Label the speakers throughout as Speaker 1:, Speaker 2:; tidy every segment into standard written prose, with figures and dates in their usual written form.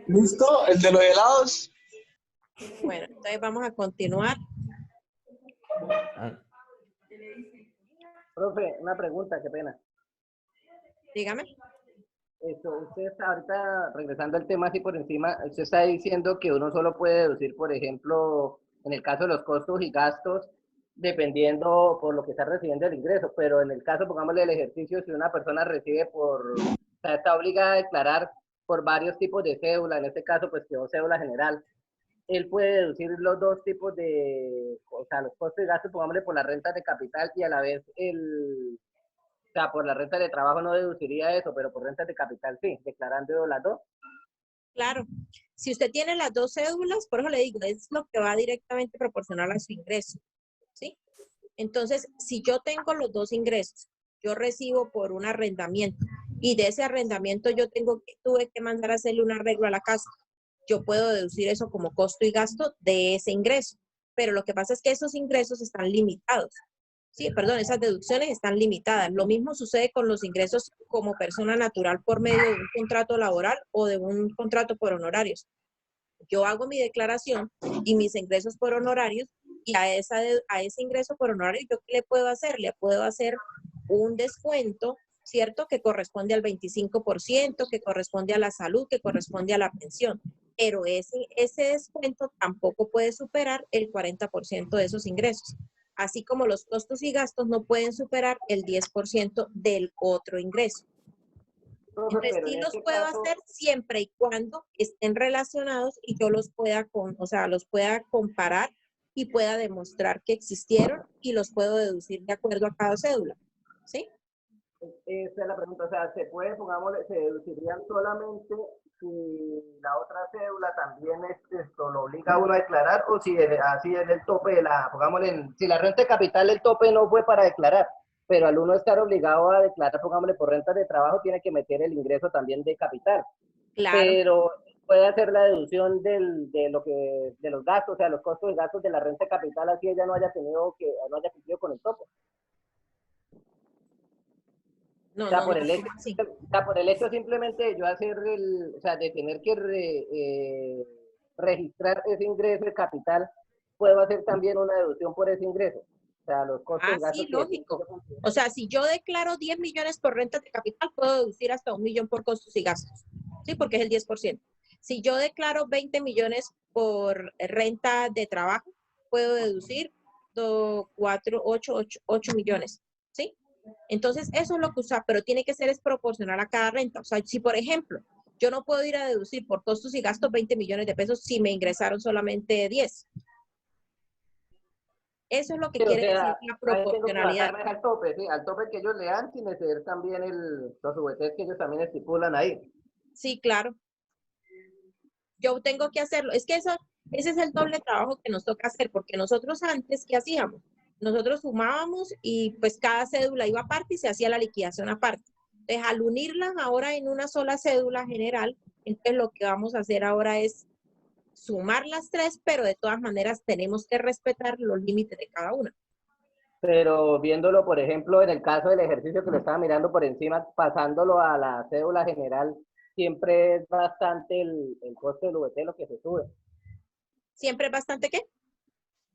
Speaker 1: ¿Listo? El de los helados.
Speaker 2: Bueno, entonces vamos a continuar.
Speaker 3: Ah,
Speaker 4: Profe, una pregunta, qué pena.
Speaker 2: Dígame.
Speaker 4: Usted está ahorita, regresando al tema así por encima, usted está diciendo que uno solo puede deducir, por ejemplo, en el caso de los costos y gastos, dependiendo por lo que está recibiendo el ingreso, pero en el caso, pongámosle el ejercicio, si una persona recibe o sea, está obligada a declarar por varios tipos de cédula, en este caso, pues quedó cédula general, él puede deducir los dos tipos de, o sea, los costos y gastos, pongámosle por las rentas de capital y a la vez o sea, por la renta de trabajo no deduciría eso, pero por rentas de capital sí, declarando las dos.
Speaker 2: Claro. Si usted tiene las dos cédulas, por eso le digo, es lo que va directamente proporcional a su ingreso, ¿sí? Entonces, si yo tengo los dos ingresos, yo recibo por un arrendamiento y de ese arrendamiento tuve que mandar a hacerle un arreglo a la casa. Yo puedo deducir eso como costo y gasto de ese ingreso. Pero lo que pasa es que esos ingresos están limitados. Sí, perdón, esas deducciones están limitadas. Lo mismo sucede con los ingresos como persona natural por medio de un contrato laboral o de un contrato por honorarios. Yo hago mi declaración y mis ingresos por honorarios y a ese ingreso por honorarios, ¿yo qué le puedo hacer? Le puedo hacer un descuento, ¿cierto? Que corresponde al 25%, que corresponde a la salud, que corresponde a la pensión. Pero ese descuento tampoco puede superar el 40% de esos ingresos. Así como los costos y gastos no pueden superar el 10% del otro ingreso.
Speaker 4: Profe,
Speaker 2: Entonces,
Speaker 4: pero
Speaker 2: sí
Speaker 4: en
Speaker 2: los
Speaker 4: este
Speaker 2: puedo
Speaker 4: caso,
Speaker 2: hacer siempre y cuando estén relacionados y yo los pueda, los pueda comparar y pueda demostrar que existieron y los puedo deducir de acuerdo a cada cédula. ¿Sí?
Speaker 4: esa es la pregunta, o sea, se puede, pongámosle, se deducirían solamente si la otra cédula también esto lo obliga a uno a declarar o si así es el tope de la, pongámosle, si la renta de capital el tope no fue para declarar, pero al uno estar obligado a declarar, pongámosle, por rentas de trabajo, tiene que meter el ingreso también de capital,
Speaker 2: Claro.
Speaker 4: pero puede hacer la deducción de los gastos, o sea, los costos y gastos de la renta de capital, así ella no haya no haya cumplido con el tope.
Speaker 2: No,
Speaker 4: O sea,
Speaker 2: no, no,
Speaker 4: por el hecho,
Speaker 2: ¿cómo así?
Speaker 4: o sea, por el hecho simplemente de yo hacer o sea, de tener que registrar ese ingreso de capital, puedo hacer también una deducción por ese ingreso. O sea, los costos
Speaker 2: Ah,
Speaker 4: y
Speaker 2: sí,
Speaker 4: gastos que
Speaker 2: lógico. O sea, si yo declaro 10 millones por renta de capital, puedo deducir hasta 1 millón por costos y gastos. Sí, porque es el 10%. Si yo declaro 20 millones por renta de trabajo, puedo deducir 8 millones. ¿Sí? Entonces, eso es lo que usa, pero tiene que ser es proporcional a cada renta. O sea, si por ejemplo, yo no puedo ir a deducir por costos y gastos 20 millones de pesos si me ingresaron solamente 10. Eso es lo que
Speaker 4: sí, o
Speaker 2: quiere decir
Speaker 4: sea,
Speaker 2: la
Speaker 4: ahí tengo que
Speaker 2: proporcionalidad.
Speaker 4: basarme al tope, ¿sí? Al tope que ellos le dan sin exceder también los VTs que ellos también estipulan ahí.
Speaker 2: Sí, claro. Yo tengo que hacerlo. Es que ese es el doble trabajo que nos toca hacer, porque nosotros antes, ¿qué hacíamos? Nosotros sumábamos y pues cada cédula iba aparte y se hacía la liquidación aparte. Entonces, al unirlas ahora en una sola cédula general, entonces lo que vamos a hacer ahora es sumar las tres, pero de todas maneras tenemos que respetar los límites de cada una.
Speaker 4: Pero viéndolo, por ejemplo, en el caso del ejercicio que lo estaba mirando por encima, pasándolo a la cédula general, siempre es bastante el costo del VT lo que se sube.
Speaker 2: Siempre es bastante, ¿qué?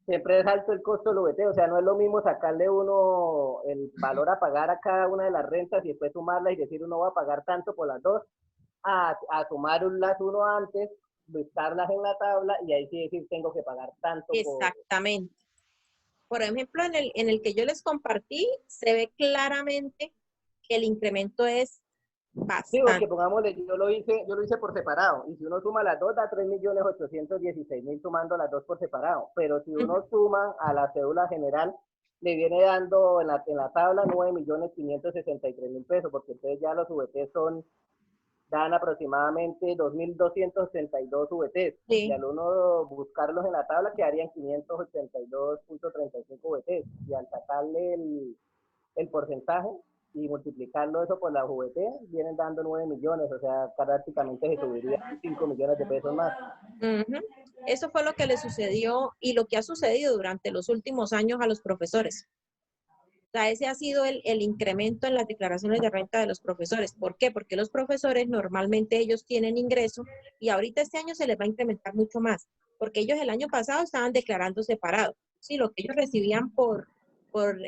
Speaker 4: Siempre es alto el costo del VT, o sea, no es lo mismo sacarle uno el valor a pagar a cada una de las rentas y después sumarla y decir uno va a pagar tanto por las dos, a sumar las uno antes, buscarlas en la tabla y ahí sí decir tengo que pagar tanto por...
Speaker 2: Exactamente. Por ejemplo, en el que yo les compartí, se ve claramente que el incremento es
Speaker 4: Sí, porque
Speaker 2: bastante.
Speaker 4: pongámosle, yo lo hice por separado, y si uno suma las dos, da 3.816.000 sumando las dos por separado, pero si uno suma a la cédula general, le viene dando en la tabla 9.563.000 pesos, porque entonces ya los VT dan aproximadamente 2.262 VTs, y
Speaker 2: Sí,
Speaker 4: al uno buscarlos en la tabla quedarían 582.35 VTs, y al sacarle el porcentaje y multiplicarlo eso por la VT, vienen dando 9 millones, o sea, prácticamente se subiría 5 millones de pesos más.
Speaker 2: eso fue lo que le sucedió y lo que ha sucedido durante los últimos años a los profesores. O sea, ese ha sido el incremento en las declaraciones de renta de los profesores. ¿Por qué? Porque los profesores normalmente ellos tienen ingreso y ahorita este año se les va a incrementar mucho más, porque ellos el año pasado estaban declarando separado. Sí, lo que ellos recibían por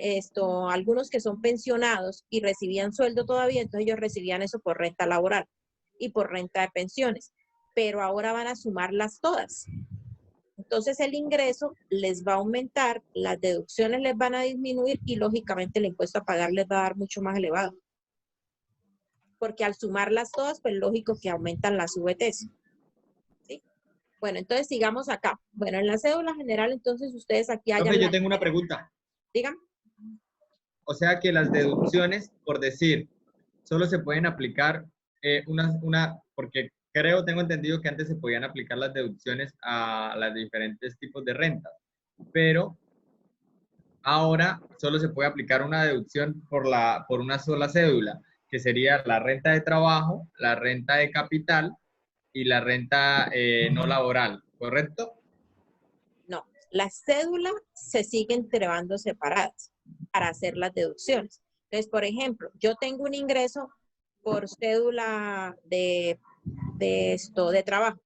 Speaker 2: esto, algunos que son pensionados y recibían sueldo todavía, entonces ellos recibían eso por renta laboral y por renta de pensiones, pero ahora van a sumarlas todas. Entonces el ingreso les va a aumentar, las deducciones les van a disminuir y lógicamente el impuesto a pagar les va a dar mucho más elevado. Porque al sumarlas todas, pues lógico que aumentan las VTs. ¿Sí? Bueno, entonces sigamos acá. Bueno, en la cédula general, entonces ustedes aquí hayan...
Speaker 5: Profe, yo tengo una pregunta.
Speaker 2: Digan.
Speaker 5: O sea que las deducciones, por decir, solo se pueden aplicar porque tengo entendido que antes se podían aplicar las deducciones a los diferentes tipos de rentas, pero ahora solo se puede aplicar una deducción por una sola cédula, que sería la renta de trabajo, la renta de capital y la renta no laboral, ¿correcto?
Speaker 2: No, las cédulas se siguen trabando separadas para hacer las deducciones. Entonces, por ejemplo, yo tengo un ingreso por cédula de trabajo,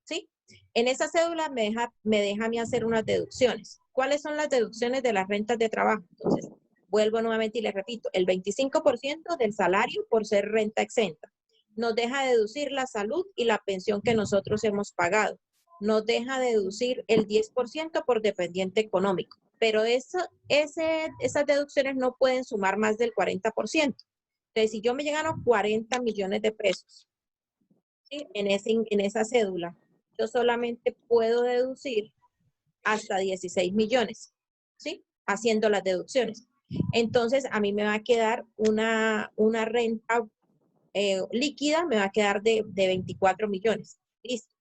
Speaker 2: ¿sí? En esa cédula me deja a mí hacer unas deducciones. ¿Cuáles son las deducciones de las rentas de trabajo? Entonces, vuelvo nuevamente y les repito, el 25% del salario por ser renta exenta. Nos deja deducir la salud y la pensión que nosotros hemos pagado. Nos deja deducir el 10% por dependiente económico. Pero esas deducciones no pueden sumar más del 40%. Entonces, si yo me llegan a 40 millones de pesos, ¿sí? en esa cédula, yo solamente puedo deducir hasta 16 millones, ¿sí? Haciendo las deducciones. Entonces, a mí me va a quedar una renta líquida, me va a quedar de 24 millones. Listo.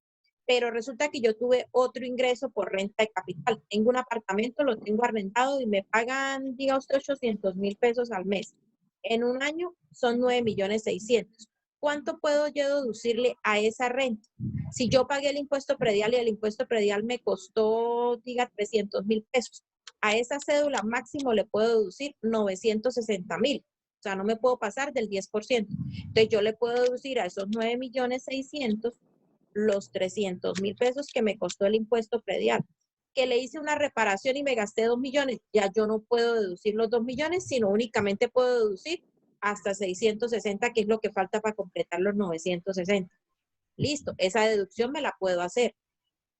Speaker 2: Pero resulta que yo tuve otro ingreso por renta de capital. Tengo un apartamento, lo tengo arrendado y me pagan, diga usted, 800,000 pesos al mes. En un año son 9,600,000. ¿Cuánto puedo yo deducirle a esa renta? Si yo pagué el impuesto predial y el impuesto predial me costó, diga, 300,000 pesos, a esa cédula máximo le puedo deducir 960,000. O sea, no me puedo pasar del 10%. Entonces, yo le puedo deducir a esos 9,600,000 los 300,000 pesos que me costó el impuesto predial. Que le hice una reparación y me gasté 2 millones, ya yo no puedo deducir los 2 millones, sino únicamente puedo deducir hasta 660, que es lo que falta para completar los 960. Listo, esa deducción me la puedo hacer.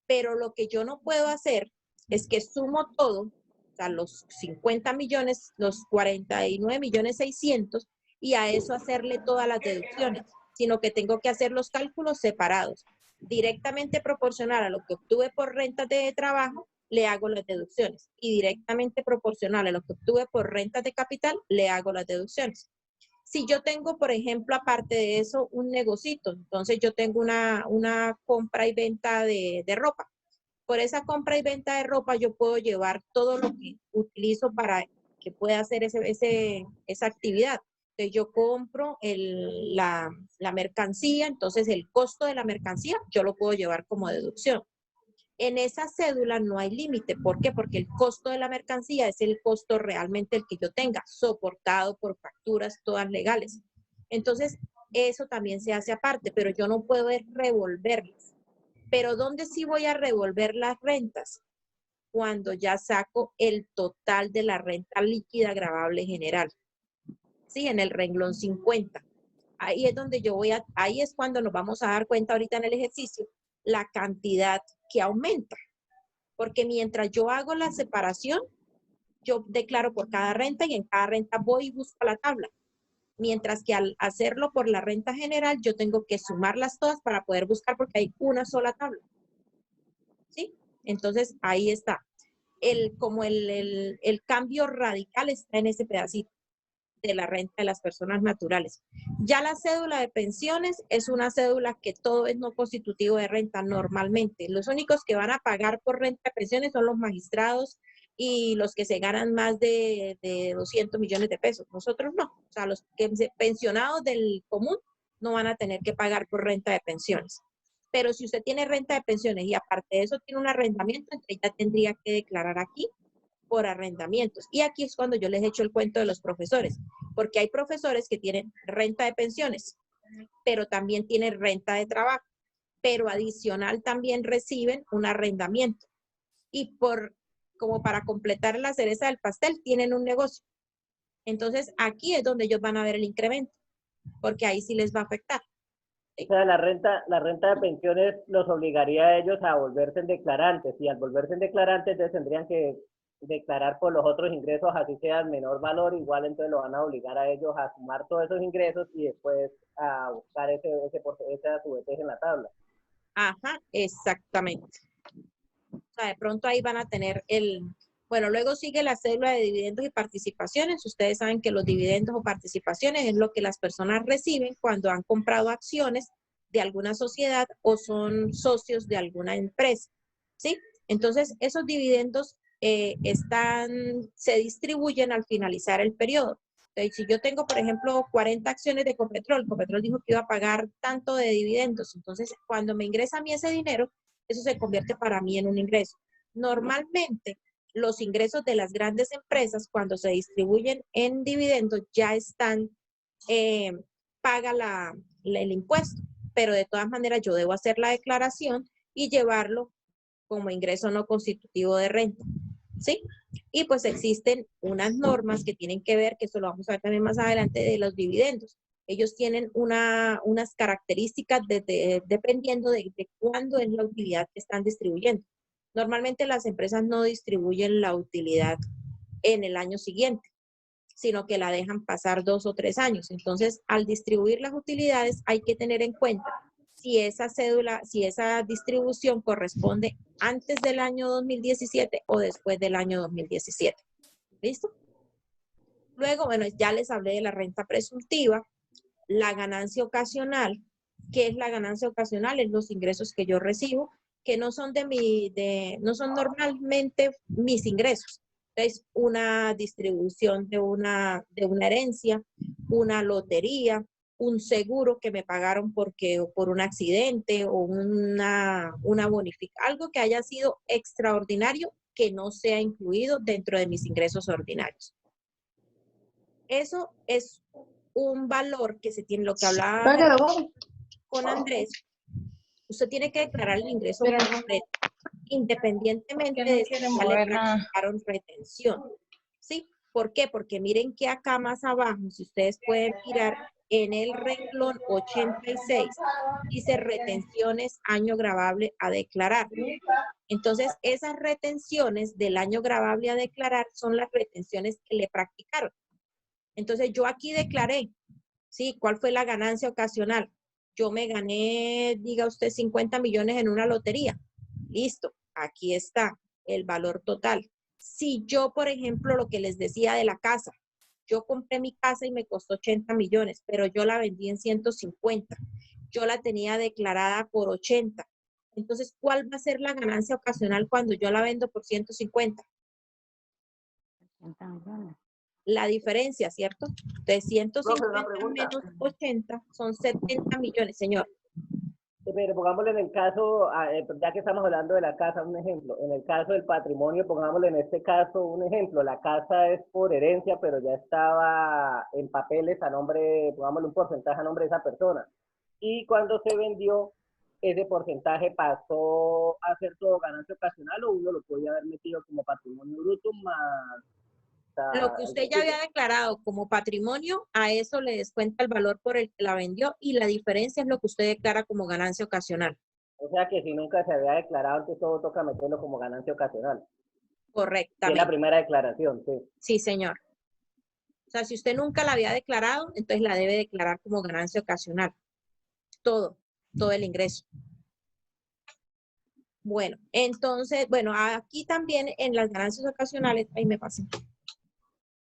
Speaker 2: Pero lo que yo no puedo hacer es que sumo todo, o sea, los 50 millones, los 49,600,000, y a eso hacerle todas las deducciones, sino que tengo que hacer los cálculos separados. Directamente proporcional a lo que obtuve por rentas de trabajo, le hago las deducciones. Y directamente proporcional a lo que obtuve por rentas de capital, le hago las deducciones. Si yo tengo, por ejemplo, aparte de eso, un negocito, entonces yo tengo una compra y venta de ropa. Por esa compra y venta de ropa yo puedo llevar todo lo que utilizo para que pueda hacer esa actividad. Entonces yo compro la mercancía, entonces el costo de la mercancía yo lo puedo llevar como deducción. En esa cédula no hay límite. ¿Por qué? Porque el costo de la mercancía es el costo realmente el que yo tenga, soportado por facturas todas legales. Entonces, eso también se hace aparte, pero yo no puedo revolverlas. Pero ¿dónde sí voy a revolver las rentas? Cuando ya saco el total de la renta líquida gravable general. Sí, en el renglón 50. Ahí es donde ahí es cuando nos vamos a dar cuenta ahorita en el ejercicio, la cantidad que aumenta. Porque mientras yo hago la separación, yo declaro por cada renta y en cada renta voy y busco la tabla. Mientras que al hacerlo por la renta general, yo tengo que sumarlas todas para poder buscar porque hay una sola tabla. ¿Sí? Entonces, ahí está. El cambio radical está en ese pedacito de la renta de las personas naturales. Ya la cédula de pensiones es una cédula que todo es no constitutivo de renta normalmente. Los únicos que van a pagar por renta de pensiones son los magistrados y los que se ganan más de 200 millones de pesos. Nosotros no. O sea, los pensionados del común no van a tener que pagar por renta de pensiones. Pero si usted tiene renta de pensiones y aparte de eso tiene un arrendamiento, entonces ya tendría que declarar aquí por arrendamientos. Y aquí es cuando yo les echo el cuento de los profesores, porque hay profesores que tienen renta de pensiones, pero también tienen renta de trabajo, pero adicional también reciben un arrendamiento. Y como para completar la cereza del pastel, tienen un negocio. Entonces, aquí es donde ellos van a ver el incremento, porque ahí sí les va a afectar.
Speaker 4: O sea, la renta de pensiones los obligaría a ellos a volverse declarantes, y al volverse declarantes, entonces tendrían que declarar por los otros ingresos, así sean menor valor, igual entonces lo van a obligar a ellos a sumar todos esos ingresos y después a buscar esa su vejez en la tabla.
Speaker 2: Ajá, exactamente. O sea, de pronto ahí van a tener bueno, luego sigue la cédula de dividendos y participaciones. Ustedes saben que los dividendos o participaciones es lo que las personas reciben cuando han comprado acciones de alguna sociedad o son socios de alguna empresa, ¿sí? Entonces, esos dividendos se distribuyen al finalizar el periodo. Entonces, si yo tengo, por ejemplo, 40 acciones de Copetrol dijo que iba a pagar tanto de dividendos. Entonces, cuando me ingresa a mí ese dinero, eso se convierte para mí en un ingreso. Normalmente, los ingresos de las grandes empresas, cuando se distribuyen en dividendos, ya están, paga el impuesto, pero de todas maneras yo debo hacer la declaración y llevarlo como ingreso no constitutivo de renta, ¿sí? Y pues existen unas normas que tienen que ver, que eso lo vamos a ver también más adelante, de los dividendos. Ellos tienen unas características dependiendo de cuándo es la utilidad que están distribuyendo. Normalmente las empresas no distribuyen la utilidad en el año siguiente, sino que la dejan pasar 2 o 3 años. Entonces, al distribuir las utilidades, hay que tener en cuenta si esa distribución corresponde antes del año 2017 o después del año 2017. ¿Listo? Luego, bueno, ya les hablé de la renta presuntiva, la ganancia ocasional. ¿Qué es la ganancia ocasional? Es los ingresos que yo recibo, que no son no son normalmente mis ingresos. Entonces, una distribución de una herencia, una lotería, un seguro que me pagaron por un accidente o una bonificación, algo que haya sido extraordinario que no sea incluido dentro de mis ingresos ordinarios. Eso es un valor que se tiene, lo que hablaba con Andrés. Usted tiene que declarar el ingreso completo, independientemente de si ya le practicaron retención. ¿Sí? ¿Por qué? Porque miren que acá más abajo, si ustedes pueden mirar, en el renglón 86, dice retenciones año gravable a declarar. Entonces, esas retenciones del año gravable a declarar son las retenciones que le practicaron. Entonces, yo aquí declaré, ¿sí? ¿Cuál fue la ganancia ocasional? Yo me gané, diga usted, 50 millones en una lotería. Listo, aquí está el valor total. Si yo, por ejemplo, lo que les decía de la casa, yo compré mi casa y me costó 80 millones, pero yo la vendí en 150. Yo la tenía declarada por 80. Entonces, ¿cuál va a ser la ganancia ocasional cuando yo la vendo por 150?
Speaker 6: 80 millones.
Speaker 2: La diferencia, ¿cierto? De 150 menos 80 son 70 millones, señor.
Speaker 4: Pero pongámosle en el caso, ya que estamos hablando de la casa, un ejemplo. En el caso del patrimonio, pongámosle en este caso un ejemplo. La casa es por herencia, pero ya estaba en papeles a nombre, pongámosle un porcentaje a nombre de esa persona. Y cuando se vendió, ese porcentaje pasó a ser todo ganancia ocasional, o uno lo podía haber metido como patrimonio bruto más...
Speaker 2: Lo que usted ya había declarado como patrimonio, a eso le descuenta el valor por el que la vendió, y la diferencia es lo que usted declara como ganancia ocasional.
Speaker 4: O sea que si nunca se había declarado, antes todo toca meterlo como ganancia ocasional.
Speaker 2: Correctamente.
Speaker 4: Y es la primera declaración, sí.
Speaker 2: Sí, señor. O sea, si usted nunca la había declarado, entonces la debe declarar como ganancia ocasional. Todo el ingreso. Bueno, entonces, bueno, aquí también en las ganancias ocasionales, ahí me pasé.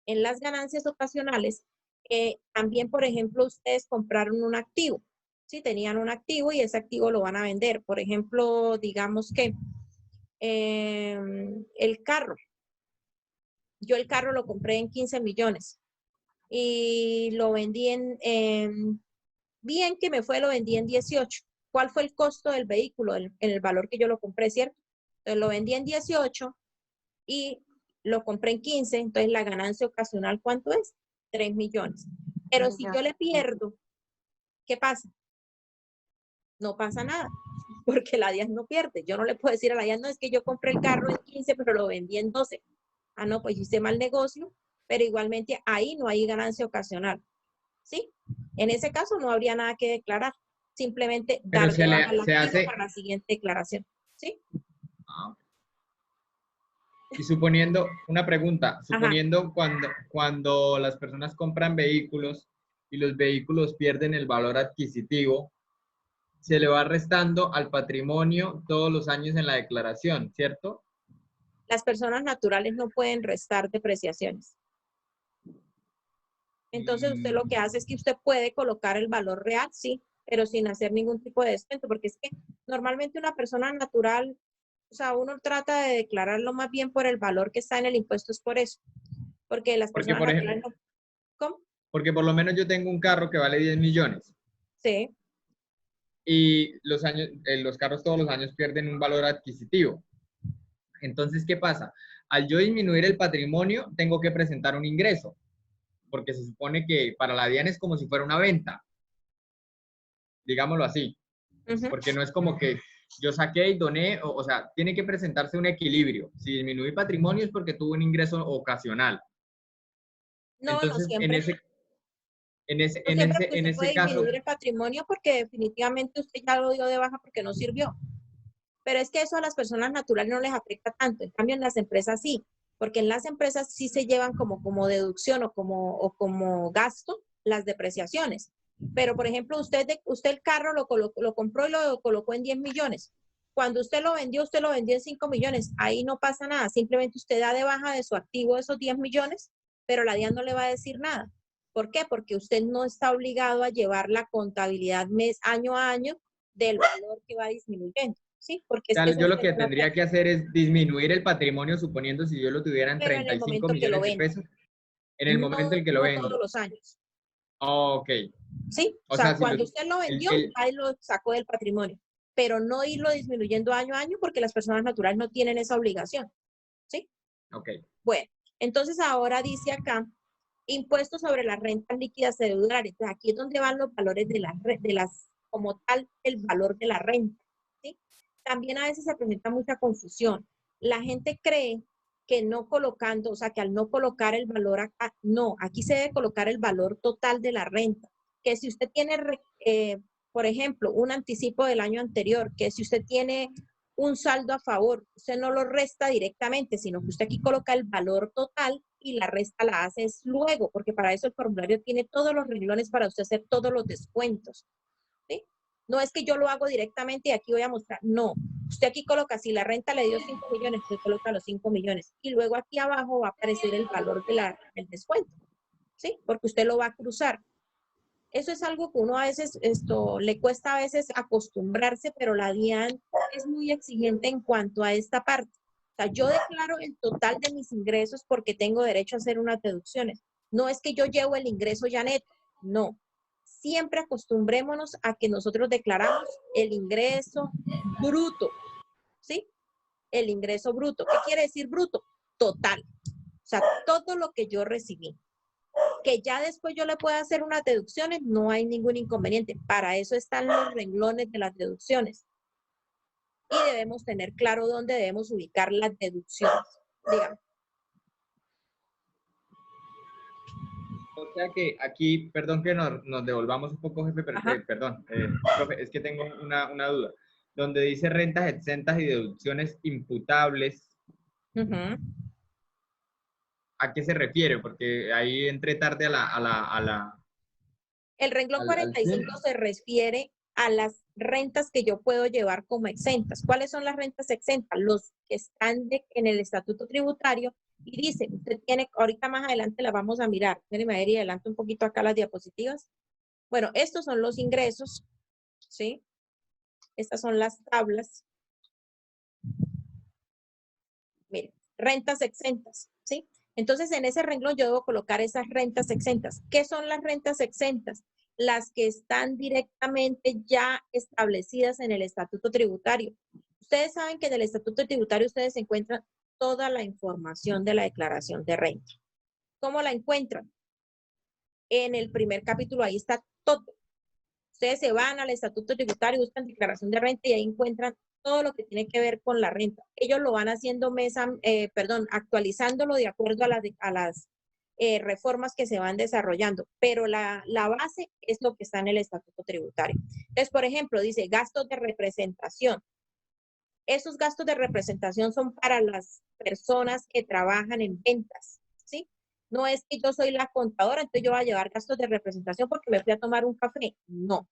Speaker 2: En las ganancias ocasionales, también, por ejemplo, ustedes compraron un activo, ¿sí? Tenían un activo y ese activo lo van a vender. Por ejemplo, digamos que el carro. Yo el carro lo compré en 15 millones y lo vendí bien que me fue, lo vendí en 18. ¿Cuál fue el costo del vehículo en el valor que yo lo compré, cierto? Entonces lo vendí en 18 y lo compré en 15, entonces la ganancia ocasional, ¿cuánto es? 3 millones. Pero si yo le pierdo, ¿qué pasa? No pasa nada, porque la DIAN no pierde. Yo no le puedo decir a la DIAN, no, es que yo compré el carro en 15, pero lo vendí en 12. Ah, no, pues hice mal negocio, pero igualmente ahí no hay ganancia ocasional. ¿Sí? En ese caso no habría nada que declarar. Simplemente
Speaker 5: Pero
Speaker 2: dar de baja el
Speaker 5: se
Speaker 2: activo
Speaker 5: hace,
Speaker 2: para la siguiente declaración. ¿Sí?
Speaker 5: y suponiendo, una pregunta,
Speaker 2: Ajá.
Speaker 5: suponiendo cuando las personas compran vehículos y los vehículos pierden el valor adquisitivo, se le va restando al patrimonio todos los años en la declaración, ¿cierto?
Speaker 2: Las personas naturales no pueden restar depreciaciones. Entonces usted lo que hace es que usted puede colocar el valor real, sí, pero sin hacer ningún tipo de descuento, porque es que normalmente una persona natural, o sea, uno trata de declararlo más bien por el valor que está en el impuesto, es por eso, porque las
Speaker 5: Porque,
Speaker 2: personas
Speaker 5: por
Speaker 2: naturales
Speaker 5: ejemplo,
Speaker 2: no. ¿Cómo?
Speaker 5: porque por lo menos yo tengo un carro que vale 10 millones
Speaker 2: Sí,
Speaker 5: y los carros todos los años pierden un valor adquisitivo. Entonces, ¿qué pasa? Al yo disminuir el patrimonio, tengo que presentar un ingreso, porque se supone que para la DIAN es como si fuera una venta, digámoslo así, porque no es como que yo saqué y doné, o sea, tiene que presentarse un equilibrio. Si disminuí patrimonio es porque tuve un ingreso ocasional.
Speaker 2: no, no
Speaker 5: Entonces,
Speaker 2: siempre. No siempre porque
Speaker 5: en
Speaker 2: usted puede
Speaker 5: ese caso,
Speaker 2: disminuir el patrimonio porque definitivamente usted ya lo dio de baja porque no sirvió. Pero es que eso a las personas naturales no les afecta tanto. En cambio, en las empresas sí, porque en las empresas sí se llevan como deducción o como gasto las depreciaciones. Pero, por ejemplo, usted el carro lo compró y lo colocó en 10 millones. Cuando usted lo vendió en 5 millones. Ahí no pasa nada. Simplemente usted da de baja de su activo esos 10 millones, pero la DIAN no le va a decir nada. ¿Por qué? Porque usted no está obligado a llevar la contabilidad año a año del valor que va disminuyendo. Sí, porque es que eso
Speaker 5: yo
Speaker 2: a
Speaker 5: lo
Speaker 2: usted
Speaker 5: que
Speaker 2: no lo
Speaker 5: tendría
Speaker 2: afecta.
Speaker 5: que hacer es disminuir el patrimonio, suponiendo si yo lo tuviera en
Speaker 2: Pero en el
Speaker 5: 35
Speaker 2: momento que lo
Speaker 5: millones de
Speaker 2: vende,
Speaker 5: pesos, en el momento
Speaker 2: no,
Speaker 5: en que lo
Speaker 2: no todos
Speaker 5: vendo.
Speaker 2: los años.
Speaker 5: Ok.
Speaker 2: Sí, o
Speaker 5: O
Speaker 2: sea,
Speaker 5: sea, si
Speaker 2: cuando usted lo vendió, ahí lo sacó del patrimonio, pero no irlo disminuyendo año a año porque las personas naturales no tienen esa obligación. ¿Sí?
Speaker 5: ok.
Speaker 2: Bueno, entonces ahora dice acá, impuestos sobre las rentas líquidas y deudulares. Entonces aquí es donde van los valores como tal, el valor de la renta. ¿Sí? También a veces se presenta mucha confusión. La gente cree que no colocando, o sea, que al no colocar el valor acá, no, aquí se debe colocar el valor total de la renta. Que si usted tiene, por ejemplo, un anticipo del año anterior, que si usted tiene un saldo a favor, usted no lo resta directamente, sino que usted aquí coloca el valor total y la resta la hace luego, porque para eso el formulario tiene todos los renglones para usted hacer todos los descuentos. ¿Sí? No es que yo lo hago directamente y aquí voy a mostrar, no. Usted aquí coloca, si la renta le dio 5 millones, usted coloca los 5 millones. Y luego aquí abajo va a aparecer el valor del descuento, ¿sí? Porque usted lo va a cruzar. Eso es algo que uno a veces, le cuesta a veces acostumbrarse, pero la DIAN es muy exigente en cuanto a esta parte. O sea, yo declaro el total de mis ingresos porque tengo derecho a hacer unas deducciones. No es que yo llevo el ingreso ya neto, no. Siempre acostumbrémonos a que nosotros declaramos el ingreso bruto, ¿sí? El ingreso bruto. ¿Qué quiere decir bruto? Total. O sea, todo lo que yo recibí. Que ya después yo le pueda hacer unas deducciones, no hay ningún inconveniente. Para eso están los renglones de las deducciones. Y debemos tener claro dónde debemos ubicar las deducciones. Dígame.
Speaker 5: O sea que aquí, perdón que nos devolvamos un poco, jefe, perdón, profe, es que tengo una duda. Donde dice rentas exentas y deducciones imputables, ¿a qué se refiere? Porque ahí entré tarde
Speaker 2: El renglón
Speaker 5: al
Speaker 2: 45
Speaker 5: punto.
Speaker 2: se refiere a las rentas que yo puedo llevar como exentas. ¿Cuáles son las rentas exentas? Los que están en el estatuto tributario y dice, usted tiene, ahorita más adelante la vamos a mirar. Déjeme ver y adelante un poquito acá las diapositivas. Bueno, estos son los ingresos, ¿sí? Estas son las tablas. Miren, rentas exentas, ¿sí? Entonces, en ese renglón yo debo colocar esas rentas exentas. ¿Qué son las rentas exentas? Las que están directamente ya establecidas en el estatuto tributario. Ustedes saben que en el estatuto tributario ustedes encuentran toda la información de la declaración de renta. ¿Cómo la encuentran? En el primer capítulo, ahí está todo. Ustedes se van al estatuto tributario, buscan declaración de renta y ahí encuentran todo lo que tiene que ver con la renta. Ellos lo van haciendo actualizándolo de acuerdo a las reformas que se van desarrollando, pero la base es lo que está en el estatuto tributario. Entonces, por ejemplo, dice gastos de representación. Esos gastos de representación son para las personas que trabajan en ventas, ¿sí? No es que yo soy la contadora, entonces yo voy a llevar gastos de representación porque me fui a tomar un café. No.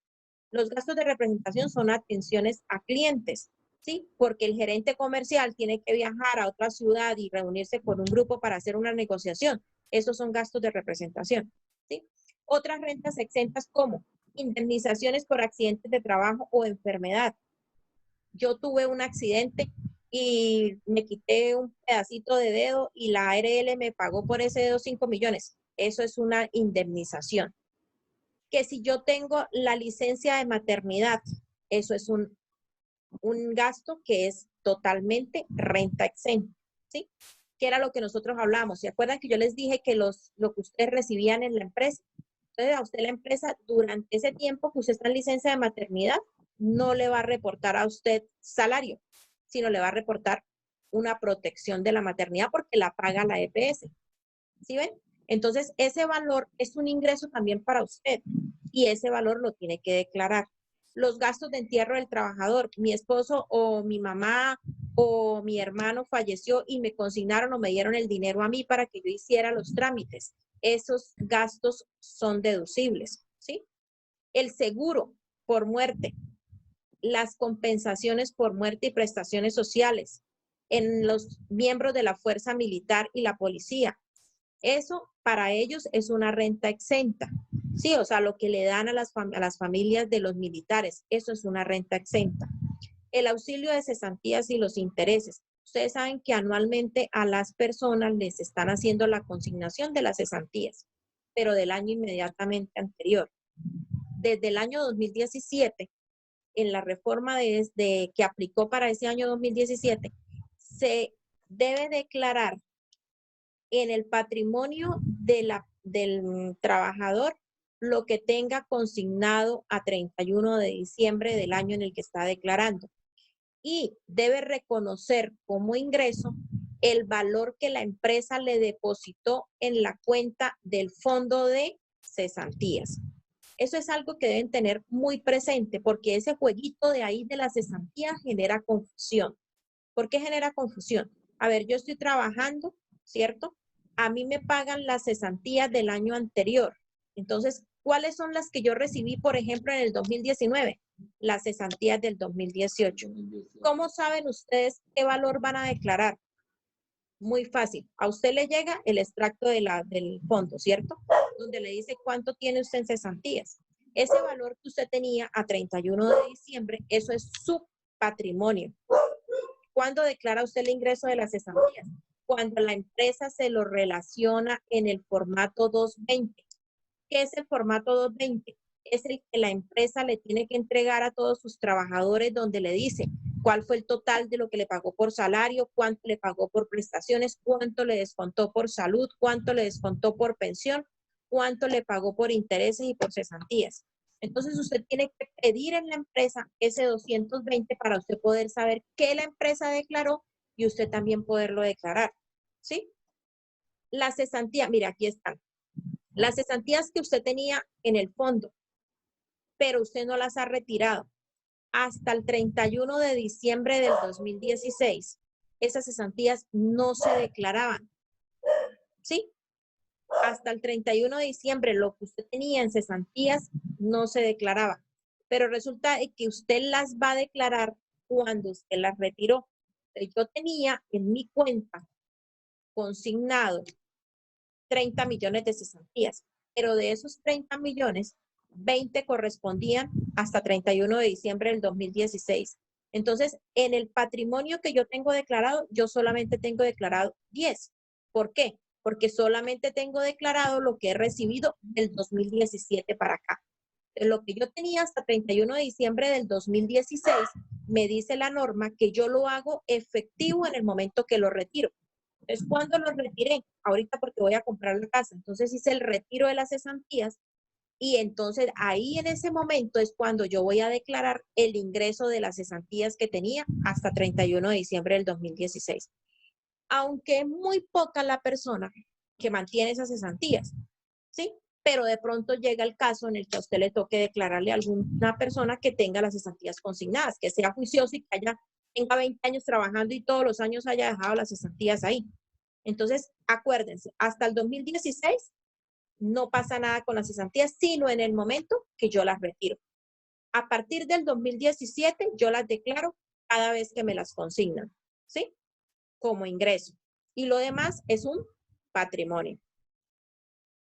Speaker 2: Los gastos de representación son atenciones a clientes, ¿sí? Porque el gerente comercial tiene que viajar a otra ciudad y reunirse con un grupo para hacer una negociación. Esos son gastos de representación, ¿sí? Otras rentas exentas como indemnizaciones por accidentes de trabajo o enfermedad. Yo tuve un accidente y me quité un pedacito de dedo y la ARL me pagó por ese dedo 5 millones. Eso es una indemnización. Que si yo tengo la licencia de maternidad, eso es un gasto que es totalmente renta exenta, ¿sí? Que era lo que nosotros hablamos. ¿Se acuerdan que yo les dije que lo que ustedes recibían en la empresa? Entonces, a usted la empresa, durante ese tiempo que usted está en licencia de maternidad, no le va a reportar a usted salario, sino le va a reportar una protección de la maternidad porque la paga la EPS. ¿Sí ven? Entonces, ese valor es un ingreso también para usted y ese valor lo tiene que declarar. Los gastos de entierro del trabajador, mi esposo o mi mamá o mi hermano falleció y me consignaron o me dieron el dinero a mí para que yo hiciera los trámites. Esos gastos son deducibles, ¿sí? El seguro por muerte, las compensaciones por muerte y prestaciones sociales en los miembros de la fuerza militar y la policía. Eso para ellos es una renta exenta. Sí, o sea, lo que le dan a las familias de los militares, eso es una renta exenta. El auxilio de cesantías y los intereses. Ustedes saben que anualmente a las personas les están haciendo la consignación de las cesantías, pero del año inmediatamente anterior. Desde el año 2017, en la reforma que aplicó para ese año 2017, se debe declarar en el patrimonio del trabajador lo que tenga consignado a 31 de diciembre del año en el que está declarando. Y debe reconocer como ingreso el valor que la empresa le depositó en la cuenta del fondo de cesantías. Eso es algo que deben tener muy presente porque ese jueguito de ahí de las cesantías genera confusión. ¿Por qué genera confusión? A ver, yo estoy trabajando, ¿cierto? A mí me pagan las cesantías del año anterior. Entonces, ¿cuáles son las que yo recibí, por ejemplo, en el 2019? Las cesantías del 2018. ¿Cómo saben ustedes qué valor van a declarar? Muy fácil. A usted le llega el extracto del fondo, ¿cierto? Donde le dice cuánto tiene usted en cesantías. Ese valor que usted tenía a 31 de diciembre, eso es su patrimonio. ¿Cuándo declara usted el ingreso de las cesantías? Cuando la empresa se lo relaciona en el formato 220. ¿Qué es el formato 220? Es el que la empresa le tiene que entregar a todos sus trabajadores donde le dice cuál fue el total de lo que le pagó por salario, cuánto le pagó por prestaciones, cuánto le descontó por salud, cuánto le descontó por pensión, cuánto le pagó por intereses y por cesantías. Entonces usted tiene que pedir en la empresa ese 220 para usted poder saber qué la empresa declaró y usted también poderlo declarar, ¿sí? La cesantía, mire, aquí están. Las cesantías que usted tenía en el fondo, pero usted no las ha retirado. Hasta el 31 de diciembre del 2016, esas cesantías no se declaraban, ¿sí? Hasta el 31 de diciembre, lo que usted tenía en cesantías no se declaraba. Pero resulta que usted las va a declarar cuando usted las retiró. Yo tenía en mi cuenta consignado 30 millones de cesantías, pero de esos 30 millones, 20 correspondían hasta 31 de diciembre del 2016. Entonces, en el patrimonio que yo tengo declarado, yo solamente tengo declarado 10. ¿Por qué? Porque solamente tengo declarado lo que he recibido del 2017 para acá. Lo que yo tenía hasta 31 de diciembre del 2016, me dice la norma que yo lo hago efectivo en el momento que lo retiro. Entonces, ¿cuándo lo retiré? Ahorita porque voy a comprar la casa. Entonces hice el retiro de las cesantías y entonces ahí en ese momento es cuando yo voy a declarar el ingreso de las cesantías que tenía hasta 31 de diciembre del 2016. Aunque es muy poca la persona que mantiene esas cesantías, ¿sí? Pero de pronto llega el caso en el que a usted le toque declararle a alguna persona que tenga las cesantías consignadas, que sea juicioso y que tenga 20 años trabajando y todos los años haya dejado las cesantías ahí. Entonces, acuérdense, hasta el 2016 no pasa nada con las cesantías, sino en el momento que yo las retiro. A partir del 2017, yo las declaro cada vez que me las consignan, ¿sí? Como ingreso. Y lo demás es un patrimonio.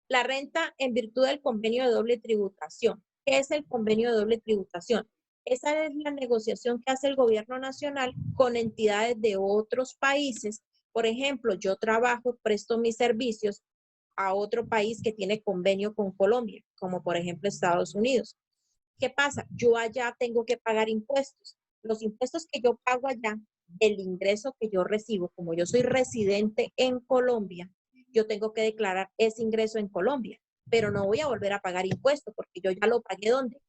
Speaker 2: La renta en virtud del convenio de doble tributación. ¿Qué es el convenio de doble tributación? Esa es la negociación que hace el gobierno nacional con entidades de otros países. Por ejemplo, yo trabajo, presto mis servicios a otro país que tiene convenio con Colombia, como por ejemplo Estados Unidos. ¿Qué pasa? Yo allá tengo que pagar impuestos. Los impuestos que yo pago allá, el ingreso que yo recibo, como yo soy residente en Colombia, yo tengo que declarar ese ingreso en Colombia, pero no voy a volver a pagar impuestos porque yo ya lo pagué ¿dónde?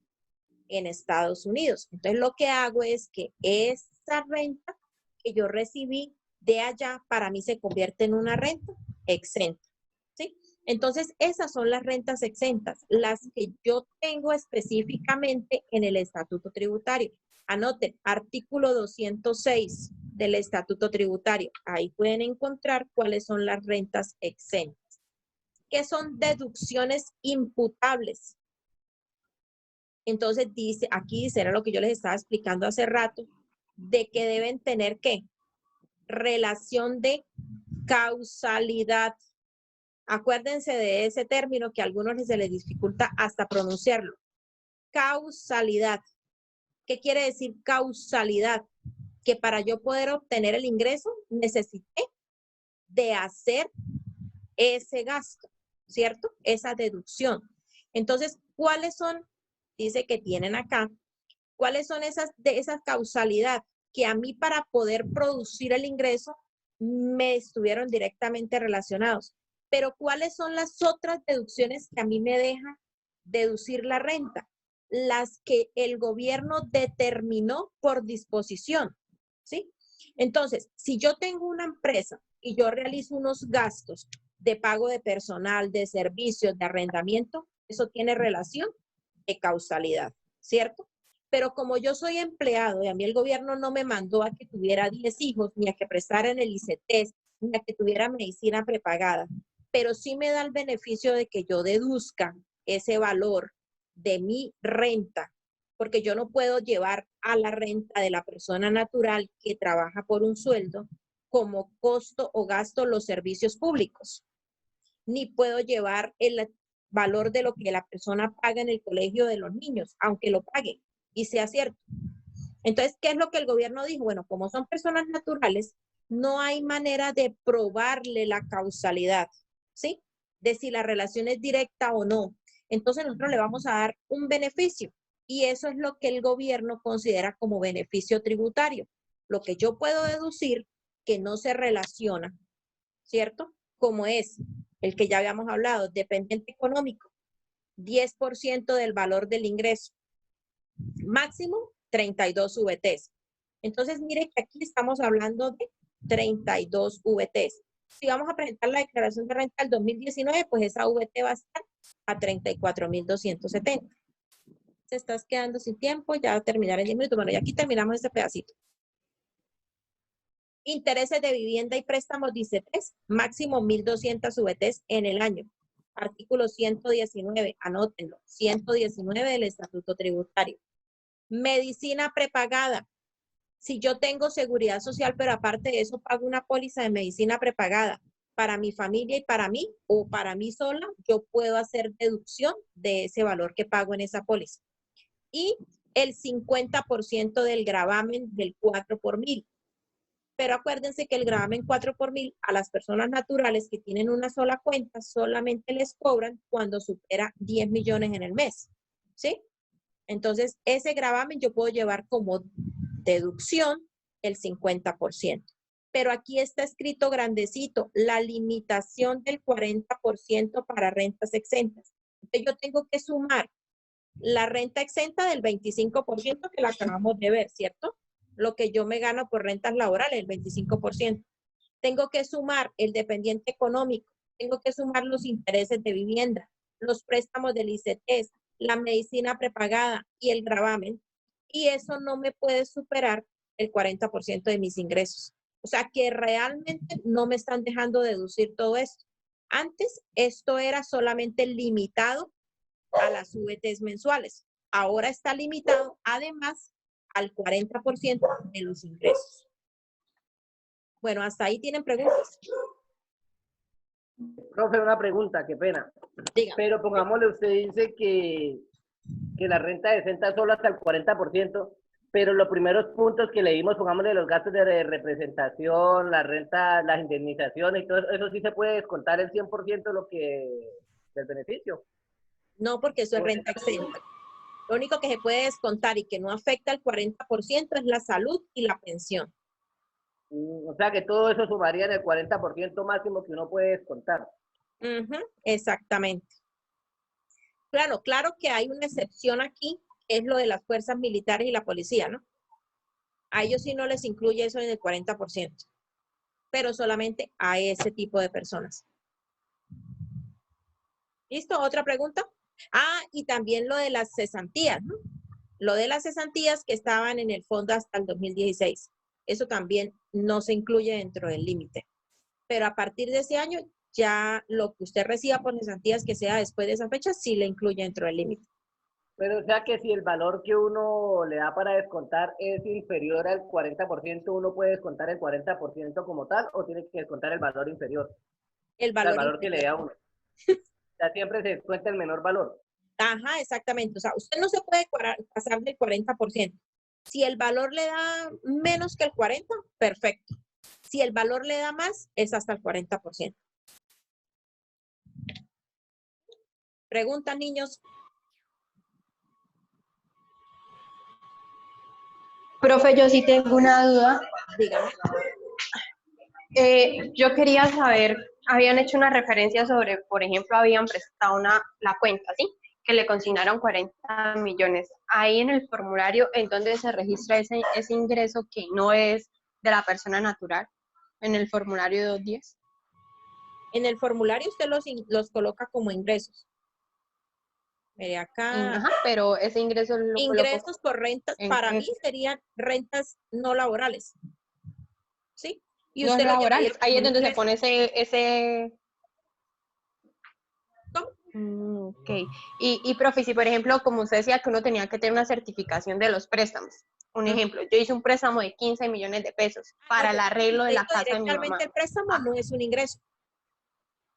Speaker 2: En Estados Unidos. Entonces lo que hago es que esa renta que yo recibí de allá para mí se convierte en una renta exenta, ¿sí? Entonces esas son las rentas exentas, las que yo tengo específicamente en el estatuto tributario. Anoten, artículo 206 del estatuto tributario. Ahí pueden encontrar cuáles son las rentas exentas, que son deducciones imputables. Entonces dice, aquí dice, era lo que yo les estaba explicando hace rato, de que deben tener ¿qué? Relación de causalidad. Acuérdense de ese término que a algunos se les dificulta hasta pronunciarlo. Causalidad. ¿Qué quiere decir causalidad? Que para yo poder obtener el ingreso necesité de hacer ese gasto, ¿cierto? Esa deducción. Entonces, ¿cuáles son? Dice que tienen acá. ¿Cuáles son esas causalidad? Que a mí para poder producir el ingreso me estuvieron directamente relacionados. Pero ¿cuáles son las otras deducciones que a mí me dejan deducir la renta? Las que el gobierno determinó por disposición, ¿sí? Entonces, si yo tengo una empresa y yo realizo unos gastos de pago de personal, de servicios, de arrendamiento, eso tiene relación de causalidad, ¿cierto? Pero como yo soy empleado y a mí el gobierno no me mandó a que tuviera 10 hijos, ni a que prestara en el ICETEX, ni a que tuviera medicina prepagada, pero sí me da el beneficio de que yo deduzca ese valor de mi renta, porque yo no puedo llevar a la renta de la persona natural que trabaja por un sueldo como costo o gasto los servicios públicos, ni puedo llevar el valor de lo que la persona paga en el colegio de los niños, aunque lo pague y sea cierto. Entonces, ¿qué es lo que el gobierno dijo? Bueno, como son personas naturales, no hay manera de probarle la causalidad, ¿sí? De si la relación es directa o no. Entonces, nosotros le vamos a dar un beneficio y eso es lo que el gobierno considera como beneficio tributario. Lo que yo puedo deducir que no se relaciona, ¿cierto? Como es el que ya habíamos hablado, dependiente económico, 10% del valor del ingreso, máximo 32 VTs. Entonces, mire que aquí estamos hablando de 32 VTs. Si vamos a presentar la declaración de renta del 2019, pues esa VT va a estar a 34.270. Se estás quedando sin tiempo, ya va a terminar en 10 minutos. Bueno, y aquí terminamos este pedacito. Intereses de vivienda y préstamos dice 3, máximo 1.200 VTs en el año. Artículo 119, anótenlo, 119 del Estatuto Tributario. Medicina prepagada. Si yo tengo seguridad social, pero aparte de eso pago una póliza de medicina prepagada para mi familia y para mí, o para mí sola, yo puedo hacer deducción de ese valor que pago en esa póliza. Y el 50% del gravamen del 4 por mil. Pero acuérdense que el gravamen 4 por mil a las personas naturales que tienen una sola cuenta solamente les cobran cuando supera 10 millones en el mes, ¿sí? Entonces, ese gravamen yo puedo llevar como deducción el 50%. Pero aquí está escrito grandecito, la limitación del 40% para rentas exentas. Entonces yo tengo que sumar la renta exenta del 25% que la acabamos de ver, ¿cierto? Lo que yo me gano por rentas laborales, el 25%. Tengo que sumar el dependiente económico, tengo que sumar los intereses de vivienda, los préstamos del ICETES, la medicina prepagada y el gravamen. Y eso no me puede superar el 40% de mis ingresos. O sea que realmente no me están dejando deducir todo esto. Antes esto era solamente limitado a las VTs mensuales. Ahora está limitado además al 40% de los ingresos. Bueno, hasta ahí tienen preguntas.
Speaker 4: Profe, una pregunta, qué pena.
Speaker 2: Dígame.
Speaker 4: Pero pongámosle, usted dice que la renta exenta solo hasta el 40%, pero los primeros puntos que leímos, pongámosle los gastos de representación, la renta, las indemnizaciones y todo eso, ¿eso sí se puede descontar el 100% del beneficio?
Speaker 2: No, porque eso es renta exenta. Lo único que se puede descontar y que no afecta al 40% es la salud y la pensión.
Speaker 4: O sea que todo eso sumaría en el 40% máximo que uno puede descontar.
Speaker 2: Exactamente. Claro, claro que hay una excepción aquí, que es lo de las fuerzas militares y la policía, ¿no? A ellos sí no les incluye eso en el 40%, pero solamente a ese tipo de personas. ¿Listo? ¿Otra pregunta? Ah, y también lo de las cesantías, ¿no? Lo de las cesantías que estaban en el fondo hasta el 2016. Eso también no se incluye dentro del límite. Pero a partir de ese año, ya lo que usted reciba por cesantías que sea después de esa fecha, sí le incluye dentro del límite.
Speaker 4: Pero o sea que si el valor que uno le da para descontar es inferior al 40%, ¿uno puede descontar el 40% como tal o tiene que descontar el valor inferior?
Speaker 2: El
Speaker 4: O sea,
Speaker 2: valor,
Speaker 4: el valor que le da a uno. O sea, siempre se descuenta el menor valor.
Speaker 2: Ajá, exactamente. O sea, usted no se puede pasar del 40%. Si el valor le da menos que el 40%, perfecto. Si el valor le da más, es hasta el 40%. ¿Preguntan, niños?
Speaker 7: Profe, yo sí tengo una duda.
Speaker 2: Dígame.
Speaker 7: Yo quería saber, habían hecho una referencia sobre, por ejemplo, habían prestado la cuenta, ¿sí? Que le consignaron 40 millones. Ahí en el formulario, ¿en dónde se registra ese ingreso que no es de la persona natural? En el formulario 210.
Speaker 2: En el formulario usted los coloca como ingresos. Mire acá.
Speaker 7: Ajá, pero ese ingreso lo
Speaker 2: Ingresos
Speaker 7: coloco
Speaker 2: por rentas, para mí serían rentas no laborales. ¿Sí? Y
Speaker 7: no
Speaker 2: usted
Speaker 7: es
Speaker 2: lo
Speaker 7: laboral.
Speaker 2: llamaría
Speaker 7: Ahí es
Speaker 2: como
Speaker 7: donde se
Speaker 2: ingreso.
Speaker 7: pone ese...
Speaker 2: ¿Cómo?
Speaker 7: Ok. Y profe, si por ejemplo, como usted decía que uno tenía que tener una certificación de los préstamos. Un ejemplo, yo hice un préstamo de 15 millones de pesos para el arreglo de la casa de mi mamá.
Speaker 2: Directamente el préstamo no es un ingreso.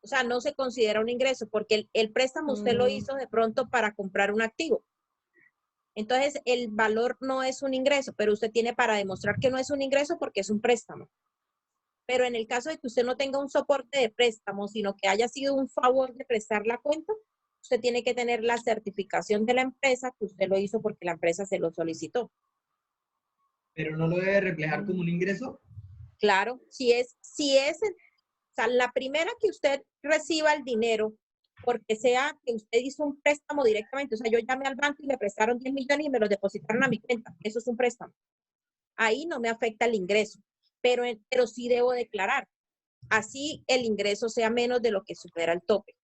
Speaker 2: O sea, no se considera un ingreso porque el préstamo usted lo hizo de pronto para comprar un activo. Entonces, el valor no es un ingreso, pero usted tiene para demostrar que no es un ingreso porque es un préstamo. Pero en el caso de que usted no tenga un soporte de préstamo, sino que haya sido un favor de prestar la cuenta, usted tiene que tener la certificación de la empresa que usted lo hizo porque la empresa se lo solicitó.
Speaker 5: ¿Pero no lo debe reflejar como un ingreso?
Speaker 2: Claro, o sea, la primera que usted reciba el dinero, porque sea que usted hizo un préstamo directamente, o sea, yo llamé al banco y me prestaron 10 millones y me los depositaron a mi cuenta, eso es un préstamo. Ahí no me afecta el ingreso, pero sí debo declarar. Así el ingreso sea menos de lo que supera el tope.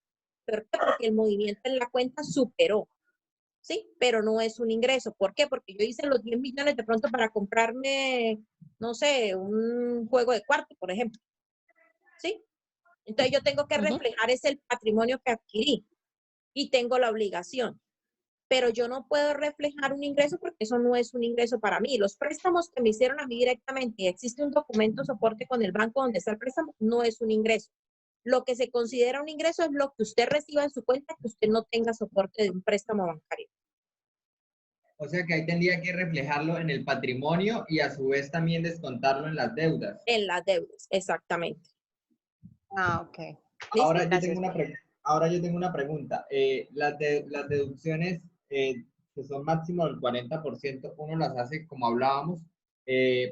Speaker 2: ¿Por qué? Porque el movimiento en la cuenta superó, ¿sí? Pero no es un ingreso. ¿Por qué? Porque yo hice los 10 millones de pronto para comprarme, no sé, un juego de cuarto, por ejemplo, ¿sí? Entonces yo tengo que reflejar ese el patrimonio que adquirí y tengo la obligación. Pero yo no puedo reflejar un ingreso porque eso no es un ingreso para mí. Los préstamos que me hicieron a mí directamente y existe un documento soporte con el banco donde está el préstamo, no es un ingreso. Lo que se considera un ingreso es lo que usted reciba en su cuenta que usted no tenga soporte de un préstamo bancario.
Speaker 5: O sea que ahí tendría que reflejarlo en el patrimonio y a su vez también descontarlo en las deudas.
Speaker 2: En las deudas, exactamente.
Speaker 7: Ah, ok.
Speaker 5: Ahora
Speaker 7: Listo,
Speaker 5: yo tengo una pregunta. Las deducciones que son máximo del 40%, uno las hace como hablábamos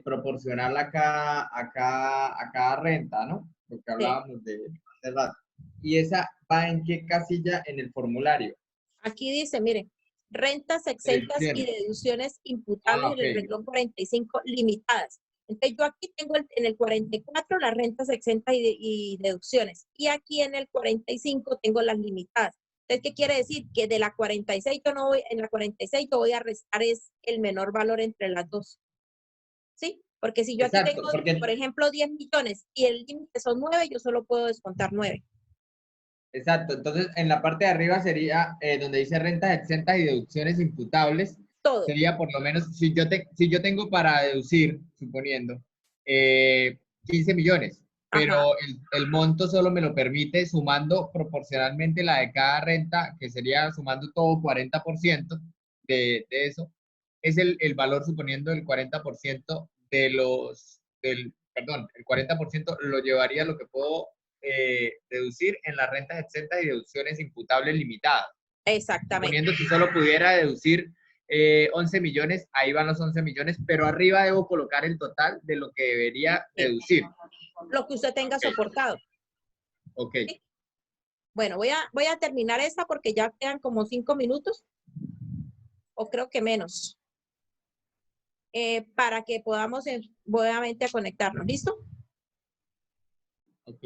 Speaker 5: proporcional a cada renta, ¿no? Lo que hablábamos de hace rato. ¿Y esa va en qué casilla en el formulario?
Speaker 2: Aquí dice, miren, rentas exentas y
Speaker 5: Deducciones.
Speaker 2: deducciones imputables en el
Speaker 5: Ok.
Speaker 2: renglón 45 limitadas. Entonces yo aquí tengo en el 44 las rentas exentas y deducciones. Y aquí en el 45 tengo las limitadas. Entonces, ¿qué quiere decir? Que de la 46 yo no voy, en la 46 yo voy a restar es el menor valor entre las dos. ¿Sí? Porque si yo aquí
Speaker 5: Exacto,
Speaker 2: tengo,
Speaker 5: porque
Speaker 2: por ejemplo, 10 millones y el límite son 9, yo solo puedo descontar 9.
Speaker 5: exacto. Entonces, en la parte de arriba sería donde dice rentas exentas y deducciones imputables.
Speaker 2: Todo.
Speaker 5: Sería por lo menos, si yo tengo para deducir, suponiendo, 15 millones, pero
Speaker 2: Ajá.
Speaker 5: el monto solo me lo permite sumando proporcionalmente la de cada renta, que sería sumando todo 40% de eso, es el valor suponiendo el 40% perdón, el 40% lo llevaría a lo que puedo deducir en las rentas exentas y deducciones imputables limitadas.
Speaker 2: Exactamente.
Speaker 5: Suponiendo si solo pudiera deducir 11 millones, ahí van los 11 millones, pero arriba debo colocar el total de lo que debería deducir.
Speaker 2: Lo que usted tenga soportado.
Speaker 5: Ok.
Speaker 2: ¿Sí? Bueno, voy a terminar esta porque ya quedan como 5 minutos, o creo que menos, para que podamos nuevamente a conectarnos. ¿Listo?
Speaker 5: Ok.